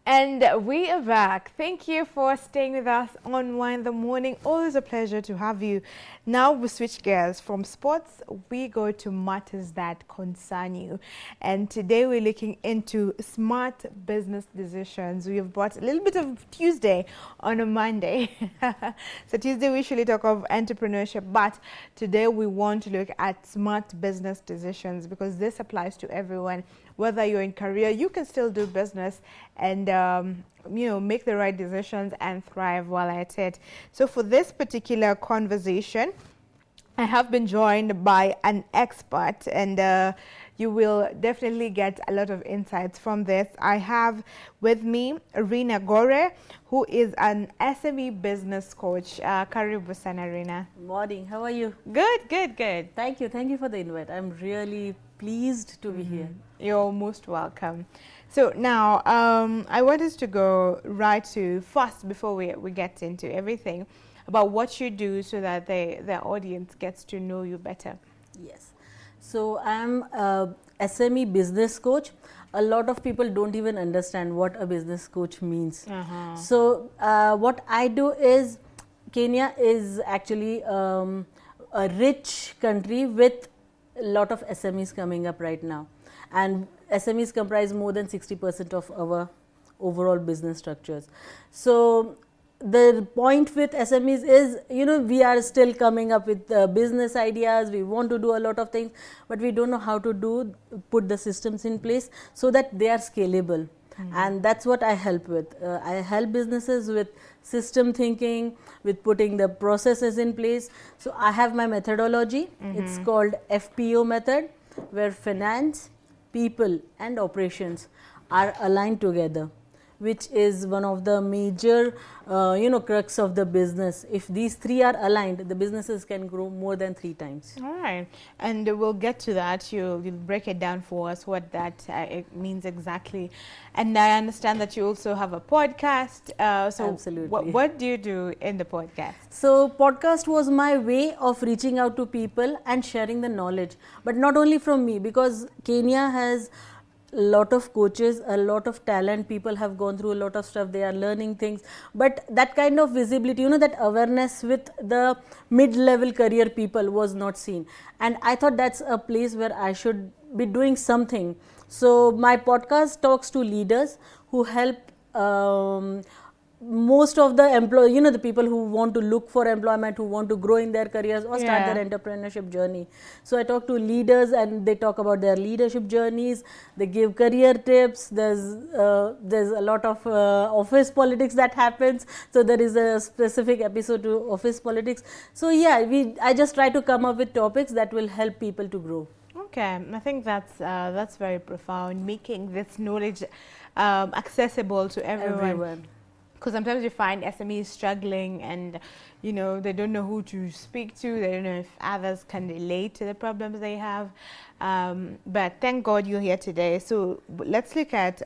And we are back. Thank you for staying with us on Wine in the Morning. Always a pleasure to have you. Now we switch gears from sports. We go to matters that concern you. And today we're looking into smart business decisions. We have brought a little bit of Tuesday on a Monday. So Tuesday we usually talk of entrepreneurship, but today we want to look at smart business decisions because this applies to everyone. Whether you're in career, you can still do business and make the right decisions and thrive while at it. So for this particular conversation, I have been joined by an expert, and you will definitely get a lot of insights from this. I have with me Reena Gore, who is an SME business coach. Karibu sana, Reena. Morning. How are you? Good. Thank you for the invite. I'm really pleased to be here. You're most welcome. So now I want us to go right to first before we get into everything about what you do so that the audience gets to know you better. Yes. So I'm a SME business coach. A lot of people don't even understand what a business coach means. So what I do is, Kenya is actually a rich country with a lot of SMEs coming up right now. And SMEs comprise more than 60% of our overall business structures. So the point with SMEs is, we are still coming up with business ideas. We want to do a lot of things, but we don't know how to put the systems in place so that they are scalable. And that's what I help with. I help businesses with system thinking, with putting the processes in place. So I have my methodology. It's called FPO method, where finance, people and operations are aligned together, which is one of the major crux of the business. If these three are aligned, the businesses can grow more than 3 times. All right, and we'll get to that. You'll break it down for us what that it means exactly. And I understand that you also have a podcast. So Absolutely. What do you do in the podcast? So podcast was my way of reaching out to people and sharing the knowledge, but not only from me, because Kenya has a lot of coaches, a lot of talent. People have gone through a lot of stuff. They are learning things, but that kind of visibility, that awareness with the mid-level career people was not seen. And I thought that's a place where I should be doing something. So my podcast talks to leaders who help most of the employees, the people who want to look for employment, who want to grow in their careers or start their entrepreneurship journey. So I talk to leaders and they talk about their leadership journeys. They give career tips. There's a lot of office politics that happens. So there is a specific episode to office politics. So I just try to come up with topics that will help people to grow. Okay, I think that's very profound, making this knowledge accessible to everyone. Because sometimes you find SMEs struggling and, they don't know who to speak to. They don't know if others can relate to the problems they have. But thank God you're here today. So let's look at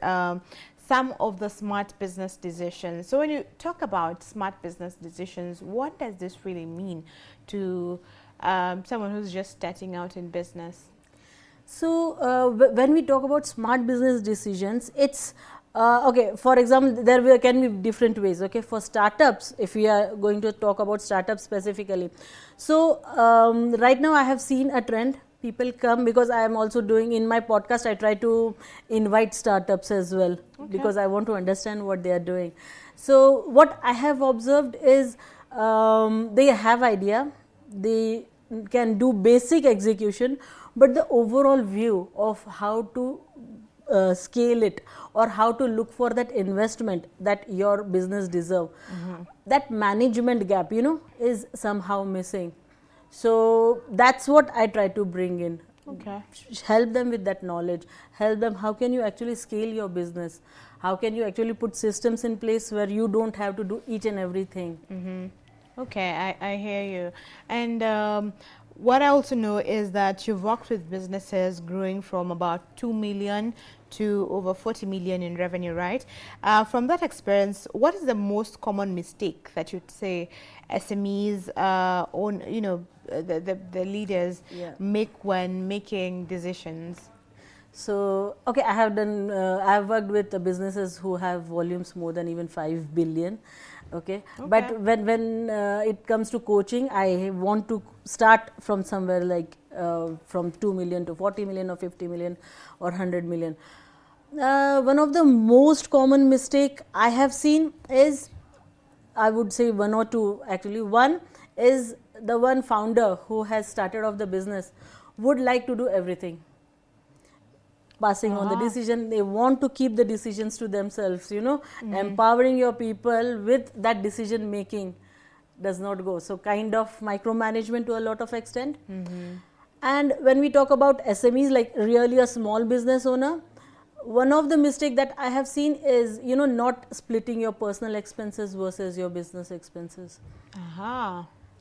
some of the smart business decisions. So when you talk about smart business decisions, what does this really mean to someone who's just starting out in business? So when we talk about smart business decisions, it's okay, for example, there can be different ways. Okay, for startups, if we are going to talk about startups specifically. So right now I have seen a trend. People come, because I am also doing in my podcast, I try to invite startups as well, because I want to understand what they are doing. So what I have observed is they have idea, they can do basic execution, but the overall view of how to scale it or how to look for that investment that your business deserve, that management gap, is somehow missing. So that's what I try to bring in. Okay. Help them with that knowledge. Help them how can you actually scale your business. How can you actually put systems in place where you don't have to do each and everything. Okay, I hear you. And what I also know is that you've worked with businesses growing from about 2 million to over 40 million in revenue, right? From that experience, what is the most common mistake that you'd say SMEs the leaders make when making decisions? So, okay, I have done, I have worked with businesses who have volumes more than even 5 billion. Okay. But when it comes to coaching, I want to start from somewhere like from 2 million to 40 million or 50 million or 100 million. One of the most common mistake I have seen is, I would say one or two actually. One is the one founder who has started off the business would like to do everything, passing on the decision. They want to keep the decisions to themselves, you know. Empowering your people with that decision making does not go. So kind of micromanagement to a lot of extent. And when we talk about SMEs, like really a small business owner, one of the mistake that I have seen is, you know, not splitting your personal expenses versus your business expenses.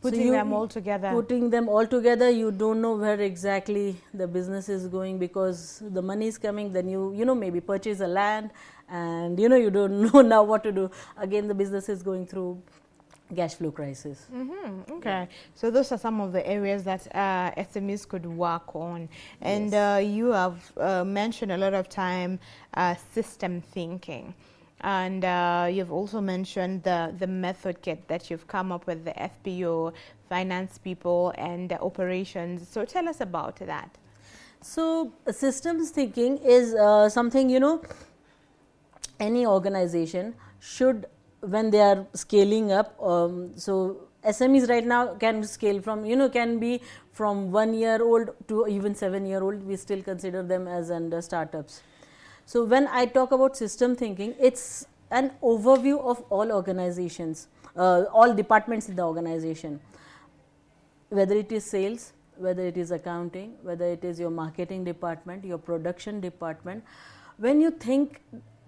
Putting them all together. Putting them all together, you don't know where exactly the business is going, because the money is coming, then you know, maybe purchase a land, and you know, you don't know now what to do. Again, the business is going through cash flow crisis. Okay, so those are some of the areas that SMEs could work on, and you have mentioned a lot of time system thinking, and you've also mentioned the method kit that you've come up with, the FPO, finance people, and operations. So tell us about that. So systems thinking is something, you know, any organization should, when they are scaling up, so SMEs right now can scale from, you know, can be from 1 year old to even 7 year old. We still consider them as under startups. So when I talk about system thinking, it's an overview of all organizations, all departments in the organization, whether it is sales, whether it is accounting, whether it is your marketing department, your production department. When you think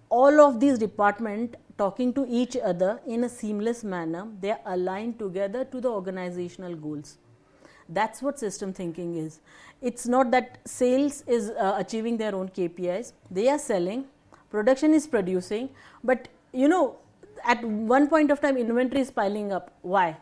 all of these departments talking to each other in a seamless manner, they are aligned together to the organizational goals. That's what system thinking is. It's not that sales is achieving their own KPIs. They are selling, production is producing, but you know, at one point of time inventory is piling up. Why?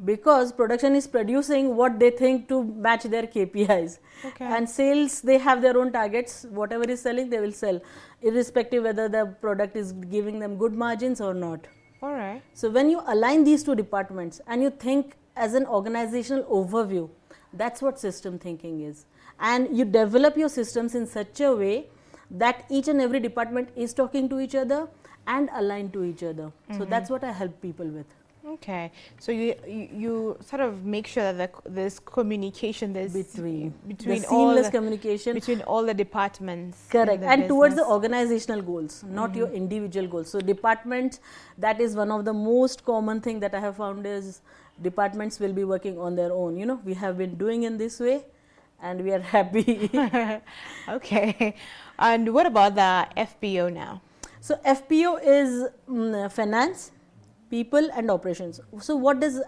Because production is producing what they think to match their KPIs. And sales, they have their own targets. Whatever is selling, they will sell, irrespective whether the product is giving them good margins or not. All right. So when you align these two departments and you think as an organizational overview, that's what system thinking is. And you develop your systems in such a way that each and every department is talking to each other and aligned to each other. So that's what I help people with. Okay, so you sort of make sure that there's communication, there's between the seamless communication between all the departments. Correct, and towards the organizational goals, not your individual goals. So departments, that is one of the most common thing that I have found is departments will be working on their own. You know, we have been doing in this way, and we are happy. Okay, and what about the FPO now? So FPO is finance, people and operations. So what do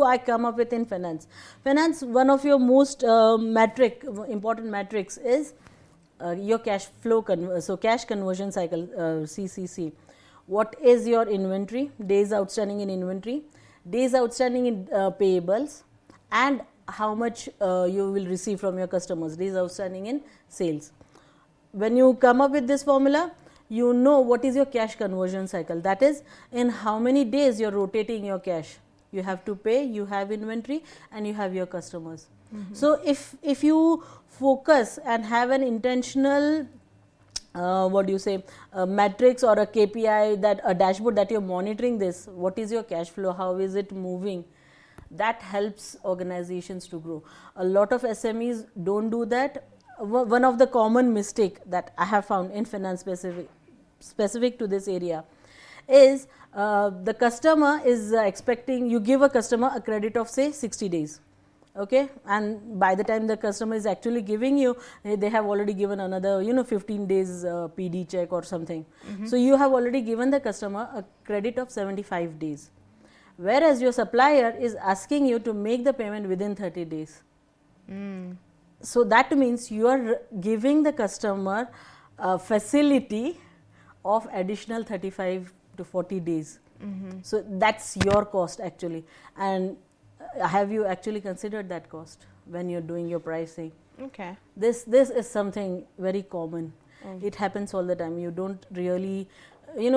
I come up with in finance? Finance, one of your most important metrics is your cash flow, so cash conversion cycle, CCC. What is your inventory, days outstanding in inventory, days outstanding in payables, and how much you will receive from your customers, days outstanding in sales. When you come up with this formula, you know what is your cash conversion cycle. That is, in how many days you're rotating your cash. You have to pay, you have inventory, and you have your customers. So if you focus and have an intentional matrix or a KPI, that a dashboard that you're monitoring this, what is your cash flow, how is it moving, that helps organizations to grow. A lot of SMEs don't do that. One of the common mistake that I have found in finance specific to this area is the customer is expecting, you give a customer a credit of say 60 days. Okay, and by the time the customer is actually giving you, they have already given another 15 days PD check or something. So you have already given the customer a credit of 75 days, whereas your supplier is asking you to make the payment within 30 days. So that means you are giving the customer a facility of additional 35 to 40 days. So that's your cost actually. And have you actually considered that cost when you're doing your pricing? Okay. This is something very common. It happens all the time. You don't really,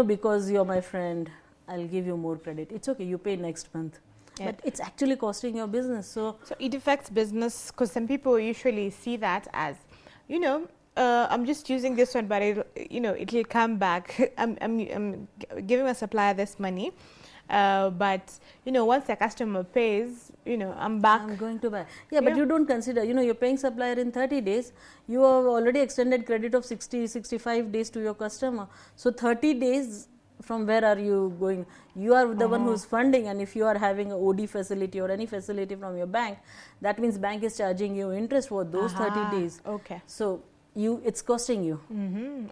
because you're my friend, I'll give you more credit. It's okay, you pay next month. Yeah. But it's actually costing your business. So it affects business because some people usually see that as, I'm just using this one, but it'll come back. I'm giving my supplier this money, but once the customer pays, I'm back. I'm going to buy. Yeah, but you don't consider, you're paying supplier in 30 days. You have already extended credit of 65 days to your customer. So 30 days, from where are you going? You are the one who's funding, and if you are having a OD facility or any facility from your bank, that means bank is charging you interest for those 30 days. Okay. So it's costing you.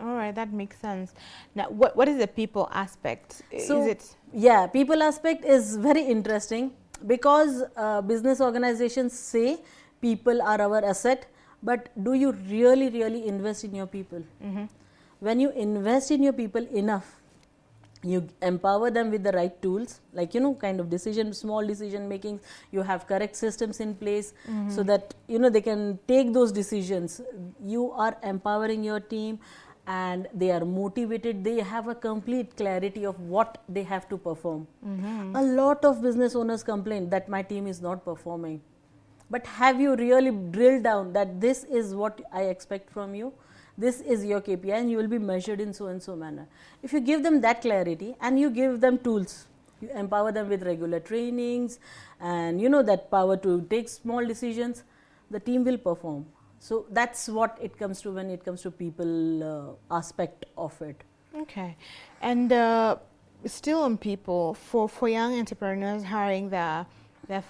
All right, that makes sense. Now, what is the people aspect? So, is it? Yeah, people aspect is very interesting because business organizations say people are our asset, but do you really invest in your people? When you invest in your people enough, you empower them with the right tools, like kind of small decision making, you have correct systems in place, so that they can take those decisions. You are empowering your team and they are motivated, they have a complete clarity of what they have to perform. A lot of business owners complain that my team is not performing, but have you really drilled down that this is what I expect from you? This is your KPI and you will be measured in so and so manner. If you give them that clarity and you give them tools, you empower them with regular trainings and that power to take small decisions, the team will perform. So that's what it comes to when it comes to people aspect of it. Okay. And still on people, for young entrepreneurs hiring their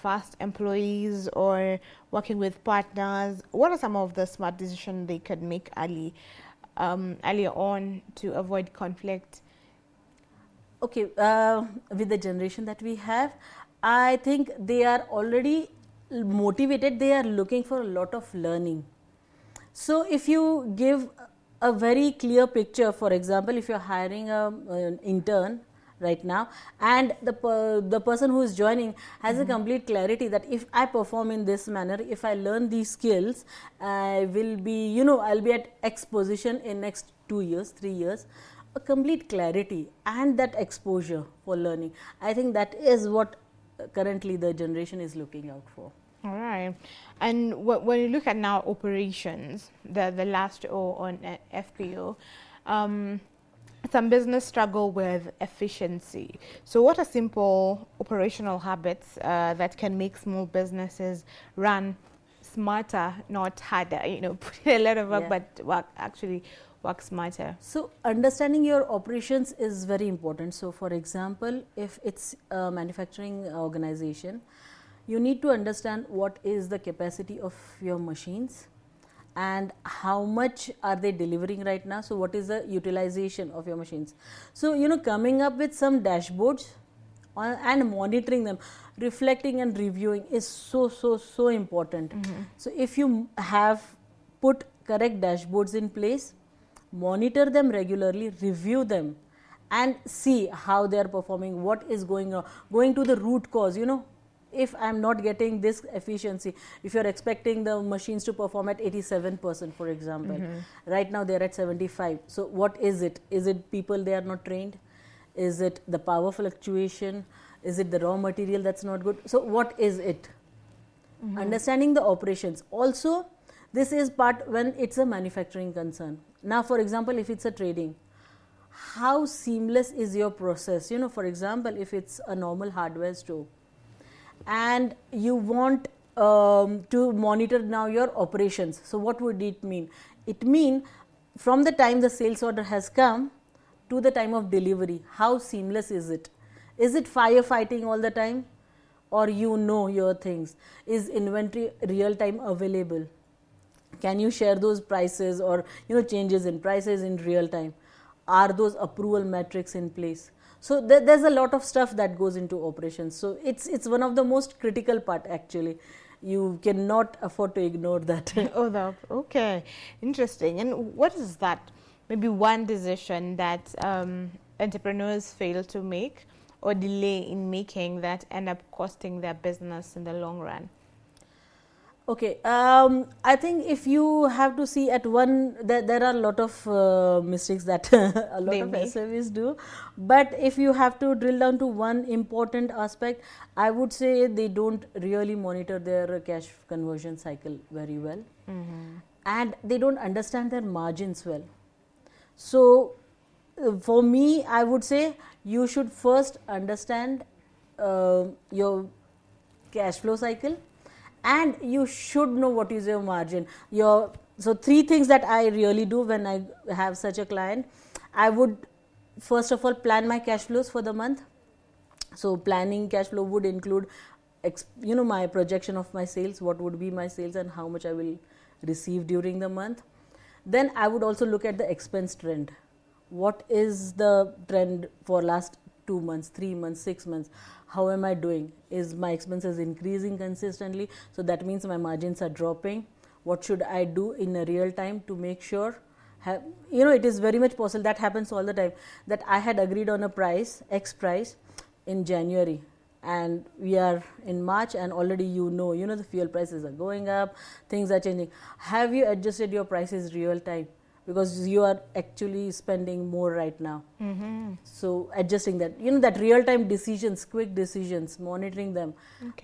first employees or working with partners, what are some of the smart decisions they could make earlier on to avoid conflict? Okay, with the generation that we have, I think they are already motivated, they are looking for a lot of learning. So if you give a very clear picture, for example, if you're hiring an intern right now and the person who is joining has a complete clarity that if I perform in this manner, if I learn these skills, I will be, I'll be at X position in next 2 years, 3 years, a complete clarity and that exposure for learning. I think that is what currently the generation is looking out for. All right. And when you look at now operations, the last O on FPO, some business struggle with efficiency. So what are simple operational habits that can make small businesses run smarter, not harder? Put in a lot of work, but work smarter. So understanding your operations is very important. So for example, if it's a manufacturing organization, you need to understand what is the capacity of your machines and how much are they delivering right now. So what is the utilization of your machines? So coming up with some dashboards and monitoring them, reflecting and reviewing is so important. So if you have put correct dashboards in place, monitor them regularly, review them and see how they are performing, what is going on, going to the root cause. If I am not getting this efficiency, if you are expecting the machines to perform at 87%, for example, right now they are at 75%. So what is it? Is it people, they are not trained? Is it the power fluctuation? Is it the raw material that's not good? So what is it? Understanding the operations. Also, this is part when it's a manufacturing concern. Now, for example, if it's a trading, how seamless is your process? For example, if it's a normal hardware store, and you want to monitor now your operations. So what would it mean? It means from the time the sales order has come to the time of delivery, how seamless is it? Is it firefighting all the time, or your things? Is inventory real time available? Can you share those prices or changes in prices in real time? Are those approval metrics in place? So there's a lot of stuff that goes into operations. So it's one of the most critical part actually. You cannot afford to ignore that. Okay, interesting. And what is that? Maybe one decision that entrepreneurs fail to make or delay in making that end up costing their business in the long run? Okay, I think if you have to see at one, there are a lot of mistakes that a lot They of make. SMEs do. But if you have to drill down to one important aspect, I would say they don't really monitor their cash conversion cycle very well. And they don't understand their margins well. So, for me, I would say you should first understand your cash flow cycle, and you should know what is your margin. So three things that I really do when I have such a client. I would first of all plan my cash flows for the month. So planning cash flow would include my projection of my sales, what would be my sales and how much I will receive during the month. Then I would also look at the expense trend. What is the trend for last 2 months, 3 months, 6 months? How am I doing? Is my expenses increasing consistently? So that means my margins are dropping. What should I do in a real time to make sure? It is very much possible, that happens all the time, that I had agreed on a price, X price, in January, and we are in March, and already the fuel prices are going up, things are changing. Have you adjusted your prices real time? Because you are actually spending more right now. So adjusting that, that real time decisions, quick decisions, monitoring them,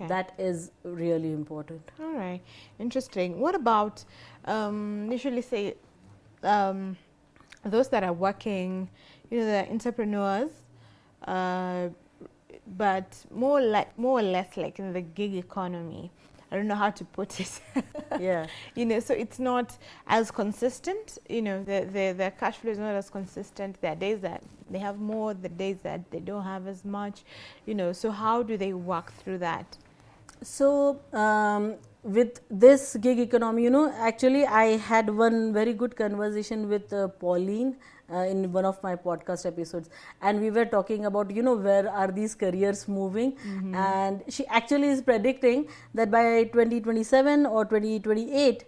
that is really important. All right, interesting. What about usually say those that are working, the entrepreneurs, but more or less like in the gig economy. I don't know how to put it. Yeah. So it's not as consistent. The cash flow is not as consistent. There are days that they have more, the days that they don't have as much. So how do they work through that? So with this gig economy, actually I had one very good conversation with Pauline in one of my podcast episodes, and we were talking about where are these careers moving, and she actually is predicting that by 2027 or 2028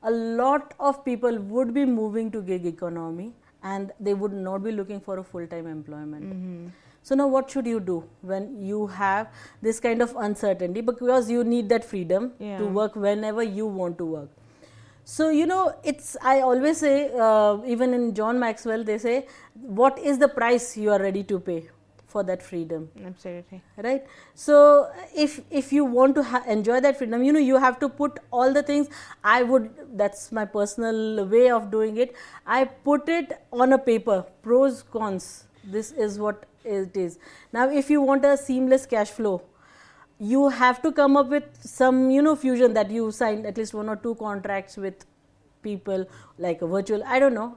a lot of people would be moving to gig economy, and they would not be looking for a full-time employment. So now what should you do when you have this kind of uncertainty, because you need that freedom to work whenever you want to work. So I always say, even in John Maxwell they say, what is the price you are ready to pay for that freedom? Absolutely. Right? So if you want to enjoy that freedom, you have to put all the things. That's my personal way of doing it. I put it on a paper, pros, cons. This is what it is. Now if you want a seamless cash flow, you have to come up with some fusion, that you sign at least 1 or 2 contracts with people, like a virtual, I don't know,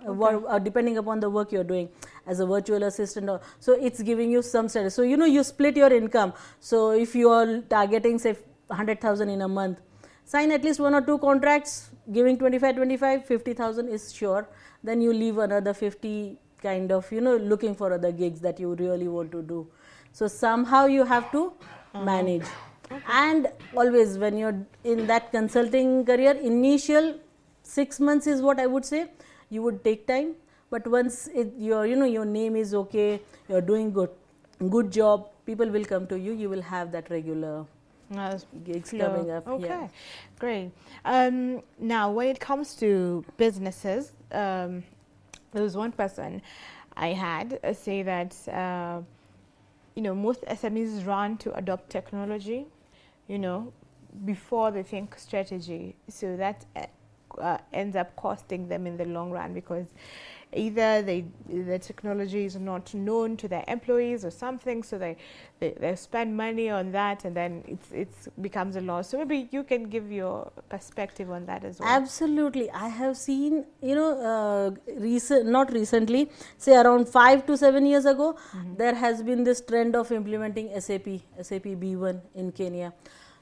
depending upon the work you're doing as a virtual assistant, so it's giving you some status. So you split your income. So if you are targeting say 100,000 in a month, sign at least 1 or 2 contracts giving 25, 50,000 is sure. Then you leave another 50 kind of looking for other gigs that you really want to do. So somehow you have to manage. And always when you're in that consulting career, initial 6 months is what I would say, you would take time, but once your name is okay, you're doing good job, people will come to you, you will have that regular gigs coming up. Okay, great. Now when it comes to businesses, there was one person I had say that most SMEs run to adopt technology, before they think strategy. So that ends up costing them in the long run, because either the technology is not known to their employees or something, so they spend money on that, and then it becomes a loss. So maybe you can give your perspective on that as well. Absolutely. I have seen, not recently, say around 5 to 7 years ago, there has been this trend of implementing SAP B1 in Kenya.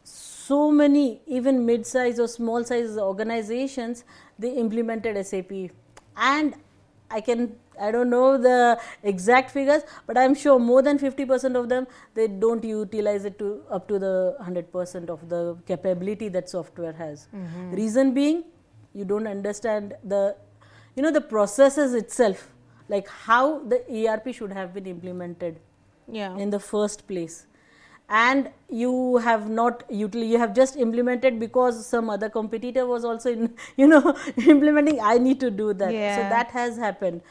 So many, even mid-size or small-size organizations, they implemented SAP, and I don't know the exact figures, but I'm sure more than 50% of them, they don't utilize it up to the 100% of the capability that software has. Reason being, you don't understand the processes itself, like how the ERP should have been implemented in the first place. and you have not you have just implemented because some other competitor was also in, implementing. I need to do that. So that has happened.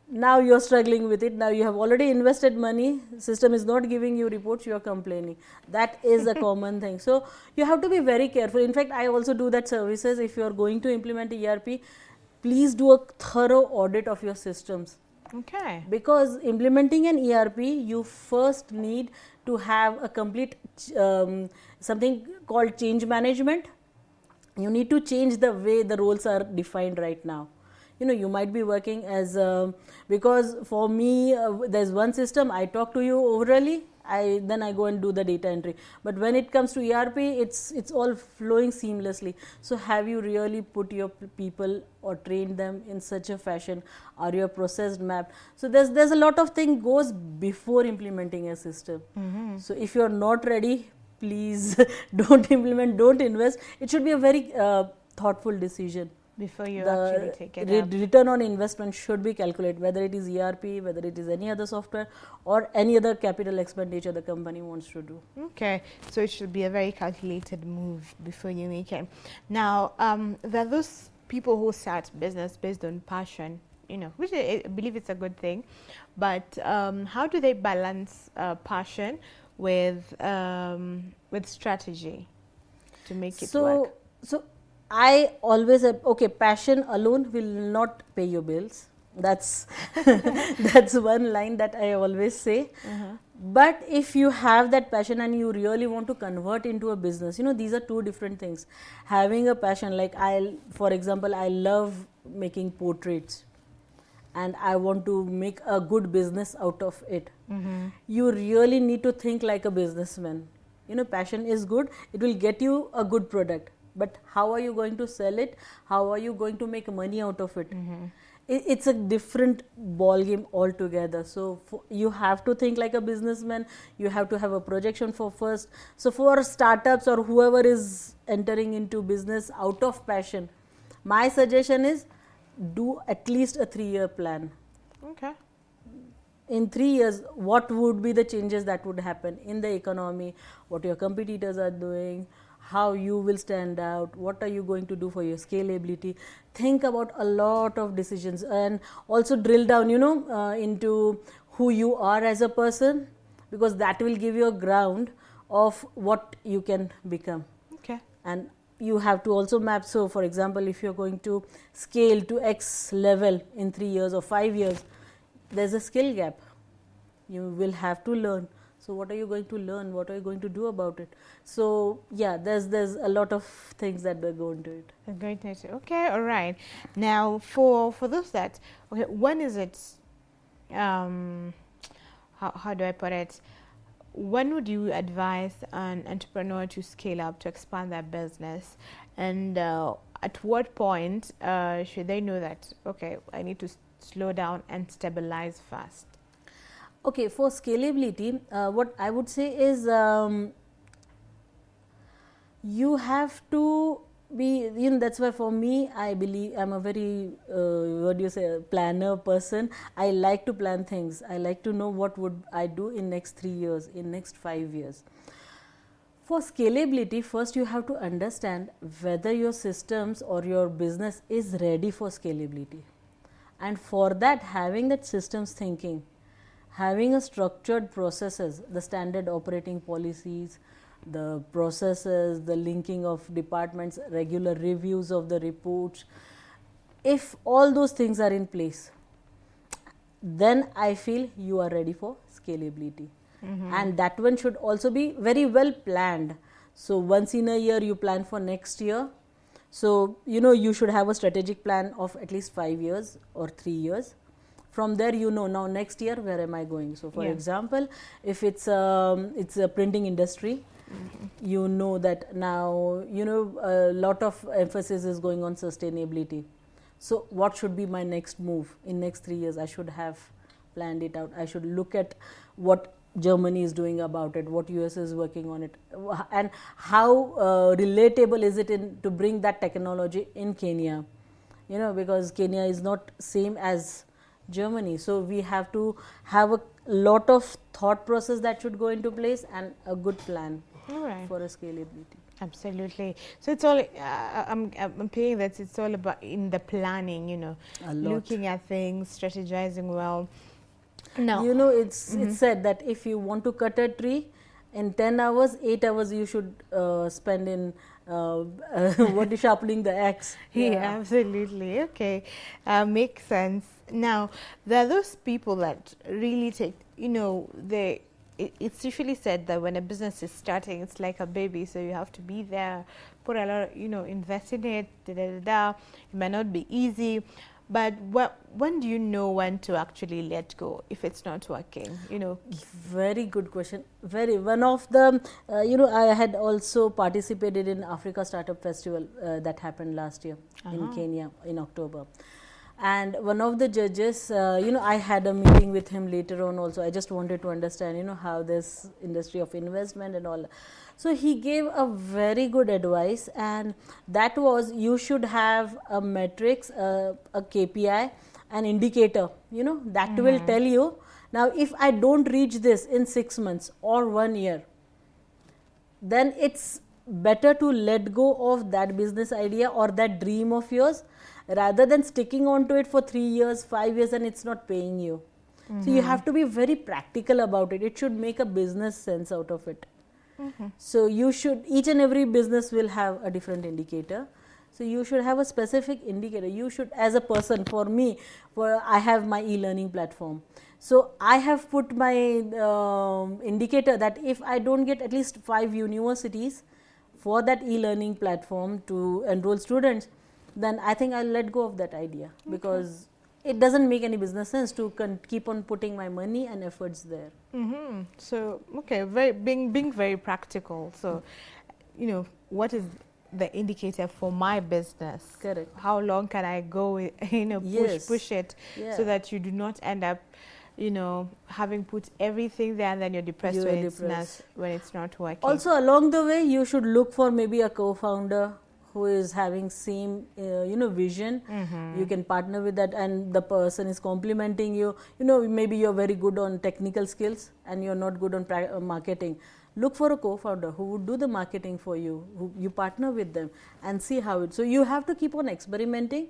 Now you're struggling with it. Now you have already invested money, system is not giving you reports, you are complaining. That is a common thing. So you have to be very careful. In fact, I also do that services. If you are going to implement ERP, please do a thorough audit of your systems. Okay. Because implementing an ERP, you first need to have a complete something called change management. You need to change the way the roles are defined right now. You might be working as because for me there's one system, I talk to you orally, then I go and do the data entry. But when it comes to ERP, it's all flowing seamlessly. So have you really put your people or trained them in such a fashion? Are your processed map? So there's a lot of thing goes before implementing a system. So if you're not ready, please don't implement, don't invest. It should be a very thoughtful decision. Before you actually take it up. Return on investment should be calculated, whether it is ERP, whether it is any other software or any other capital expenditure the company wants to do. Okay, so it should be a very calculated move before you make it. Now, there are those people who start business based on passion, which I believe it's a good thing. But how do they balance passion with strategy to make it work? So I always say, okay, passion alone will not pay your bills. That's that's one line that I always say. But if you have that passion and you really want to convert into a business, these are two different things. Having a passion, like for example, I love making portraits and I want to make a good business out of it. You really need to think like a businessman. Passion is good, it will get you a good product. But how are you going to sell it? How are you going to make money out of it? It's a different ball game altogether. So you have to think like a businessman. You have to have a projection for first. So for startups or whoever is entering into business out of passion, my suggestion is do at least a 3-year plan. Okay. In 3 years, what would be the changes that would happen in the economy, what your competitors are doing, how you will stand out, what are you going to do for your scalability. Think about a lot of decisions and also drill down, into who you are as a person, because that will give you a ground of what you can become. Okay. And you have to also map. So for example, if you're going to scale to X level in 3 years or 5 years, there's a skill gap. You will have to learn. So what are you going to learn? What are you going to do about it? So yeah, there's a lot of things that go into it. Okay, all right. Now for those that, okay, when is it, how do I put it? When would you advise an entrepreneur to scale up, to expand their business? And at what point should they know that, okay, I need to slow down and stabilize fast? Okay, for scalability, what I would say is you have to be, that's why for me, I believe I'm a very, planner person. I like to plan things. I like to know what would I do in next 3 years, in next 5 years. For scalability, first you have to understand whether your systems or your business is ready for scalability. And for that, having that systems thinking, having a structured processes, the standard operating policies, the processes, the linking of departments, regular reviews of the reports, if all those things are in place, then I feel you are ready for scalability. And that one should also be very well planned. So once in a year you plan for next year. So you should have a strategic plan of at least 5 years or 3 years. From there, now next year, where am I going? So for example, if it's a printing industry, you know that now, a lot of emphasis is going on sustainability. So what should be my next move? In next 3 years, I should have planned it out. I should look at what Germany is doing about it, what US is working on it, and how relatable is it to bring that technology in Kenya, because Kenya is not same as Germany. So we have to have a lot of thought process that should go into place and a good plan All right. for a scalability. Absolutely. So it's all, I'm feeling that it's all about in the planning, you know, A lot. looking at things, strategizing well. Now, You know, it's said that if you want to cut a tree in 10 hours, 8 hours you should spend in sharpening the axe. yeah, absolutely. Okay. Makes sense. Now, there are those people that really take, you know, it's usually said that when a business is starting, it's like a baby, so you have to be there, put a lot, you know, invest in it, da, da, da, da. It might not be easy, but when do you know when to actually let go if it's not working, you know? Very good question. One of the, I had also participated in Africa Startup Festival that happened last year in Kenya in October. And one of the judges, I had a meeting with him later on also. I just wanted to understand, how this industry of investment and all. So he gave a very good advice, and that was you should have a metrics, a KPI, an indicator, that will tell you, now if I don't reach this in 6 months or 1 year, then it's better to let go of that business idea or that dream of yours, rather than sticking on to it for 3 years, 5 years, and it's not paying you. So you have to be very practical about it. It should make a business sense out of it. So you should, each and every business will have a different indicator. So you should have a specific indicator. You should, as a person, for me, I have my e-learning platform. So I have put my indicator that if I don't get at least 5 universities for that e-learning platform to enroll students, then I think I'll let go of that idea, because it doesn't make any business sense to keep on putting my money and efforts there. So, okay, being very practical. So, what is the indicator for my business? Correct. How long can I go, push it, so that you do not end up, having put everything there and then you're depressed when it's not working. Also, along the way, you should look for maybe a co-founder who is having same vision. You can partner with that, and the person is complementing you. Maybe you're very good on technical skills and you're not good on marketing. Look for a co-founder who would do the marketing for you, who you partner with them and see how it. So you have to keep on experimenting.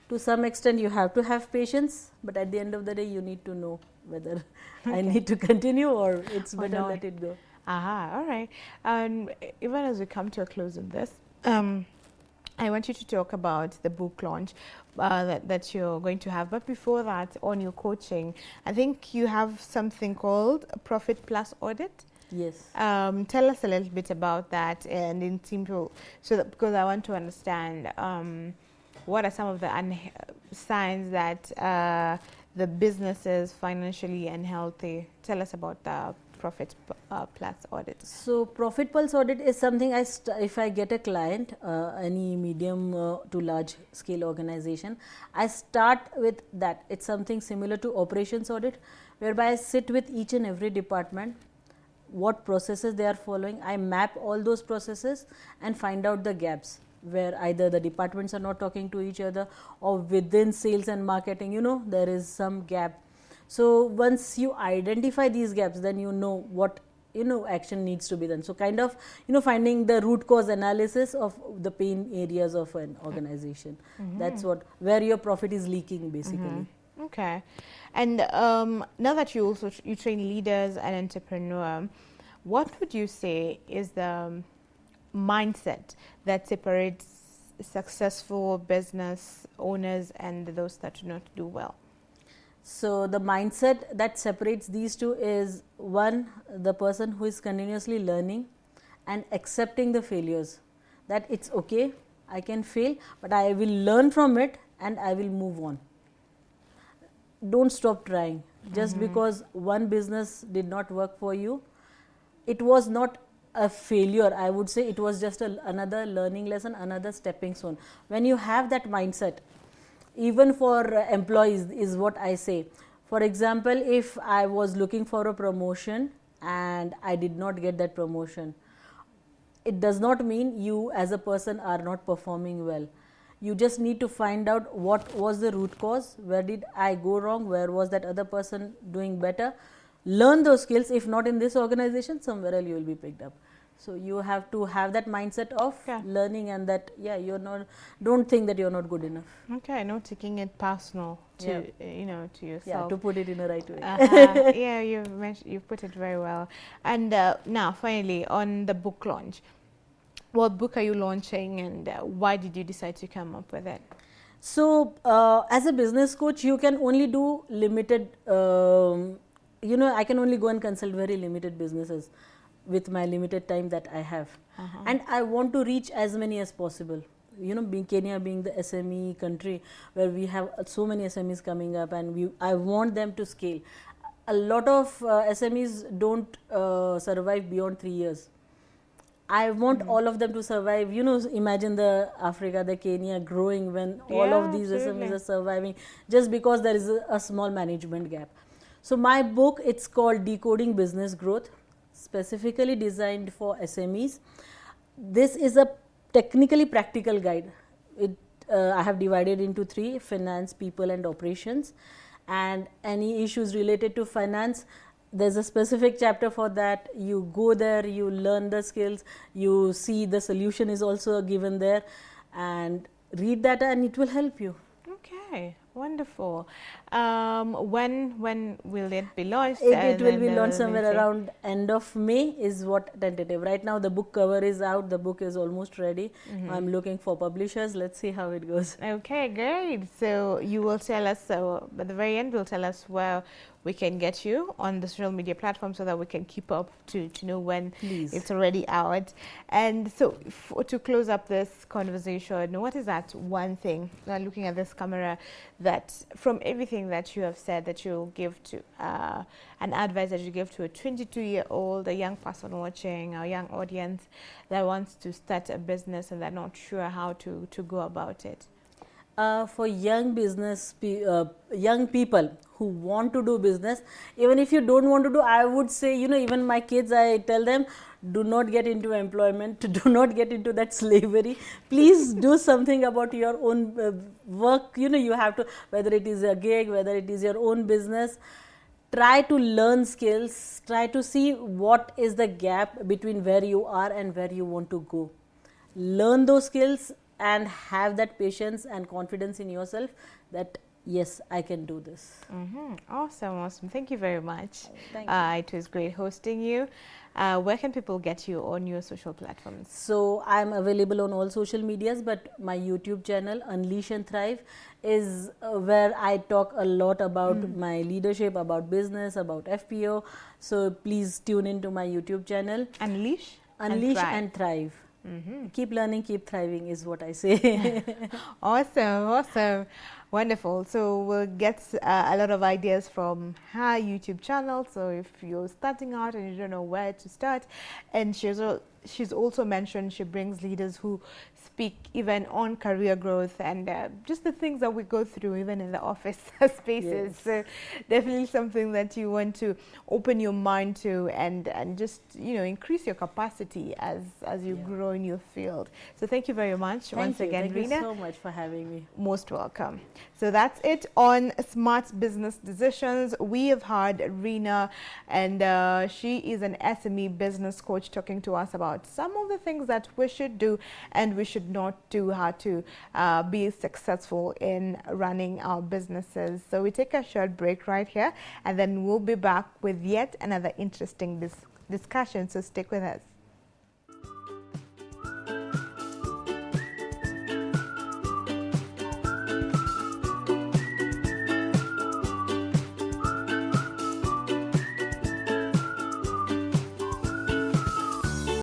To some extent you have to have patience, but at the end of the day you need to know whether I need to continue or it's better let it go. All right. And even as we come to a close on this, I want you to talk about the book launch that you're going to have. But before that, on your coaching, I think you have something called a Profit Plus Audit. Yes. Tell us a little bit about that, and in simple, because I want to understand what are some of the signs that the business is financially unhealthy. Tell us about the Profit Plus Audit. So Profit Pulse Audit is something if I get a client, any medium to large scale organization, I start with that. It's something similar to operations audit, whereby I sit with each and every department, what processes they are following. I map all those processes and find out the gaps where either the departments are not talking to each other, or within sales and marketing, there is some gap. So once you identify these gaps, then what action needs to be done. So kind of finding the root cause analysis of the pain areas of an organization. That's where your profit is leaking basically. Okay. And now that you train leaders and entrepreneurs, what would you say is the mindset that separates successful business owners and those that do not do well? So the mindset that separates these two is, one, the person who is continuously learning and accepting the failures, that it's okay, I can fail, but I will learn from it and I will move on. Don't stop trying. Just because one business did not work for you, it was not a failure. I would say it was just another learning lesson, another stepping stone. When you have that mindset, even for employees is what I say. For example, if I was looking for a promotion and I did not get that promotion, it does not mean you as a person are not performing well. You just need to find out what was the root cause, where did I go wrong, where was that other person doing better. Learn those skills. If not in this organization, somewhere else you will be picked up. So you have to have that mindset of learning, and that you're not, don't think that you're not good enough. Okay, not taking it personal to you know, to yourself. Yeah, to put it in the right way. Yeah, you've put it very well. And now finally on the book launch, what book are you launching, and why did you decide to come up with it? So as a business coach, you can only do limited, you know, I can only go and consult very limited businesses with my limited time that I have. And I want to reach as many as possible. You know, Kenya being the SME country where we have so many SMEs coming up, and I want them to scale. A lot of SMEs don't survive beyond 3 years. I want all of them to survive. You know, imagine the Africa, the Kenya growing when all of these SMEs are surviving, just because there is a small management gap. So my book, it's called Decoding Business Growth, specifically designed for SMEs. This is a technically practical guide. I have divided into 3: finance, people and operations. And any issues related to finance, there's a specific chapter for that. You go there, you learn the skills, you see the solution is also given there, and read that and it will help you. Okay, wonderful. When will it be launched? It will be launched somewhere around end of May is what tentative. Right now the book cover is out, the book is almost ready. I'm looking for publishers. Let's see how it goes. Okay, great. So you will tell us, at the very end, will tell us where we can get you on the social media platform so that we can keep up to know when it's already out. And so to close up this conversation, what is that one thing, looking at this camera, that from everything that you have said, that you'll give to an advice that you give to a 22-year-old, a young person watching, a young audience that wants to start a business and they're not sure how to go about it? For young young people who want to do business, even if you don't want to do, I would say, you know, even my kids, I tell them, do not get into employment, do not get into that slavery. Please do something about your own work. You know, you have to, whether it is a gig, whether it is your own business, try to learn skills, try to see what is the gap between where you are and where you want to go. Learn those skills and have that patience and confidence in yourself that yes, I can do this. Awesome. Thank you very much. Thank you. It was great hosting you. Where can people get you on your social platforms? So I'm available on all social medias, but my YouTube channel, Unleash and Thrive, is where I talk a lot about my leadership, about business, about FPO. So please tune into my YouTube channel. Unleash and Thrive. Keep learning, keep thriving is what I say. Awesome. Wonderful. So we'll get a lot of ideas from her YouTube channel. So if you're starting out and you don't know where to start, and she's also mentioned she brings leaders who speak even on career growth and just the things that we go through even in the office spaces. Yes. So definitely something that you want to open your mind to and just, you know, increase your capacity as you grow in your field. So thank you very much once again, Reena. Thank you so much for having me. Most welcome. So that's it on Smart Business Decisions. We have had Reena, and she is an SME business coach talking to us about some of the things that we should do and we should not do, how to be successful in running our businesses. So we take a short break right here, and then we'll be back with yet another interesting discussion. So stick with us.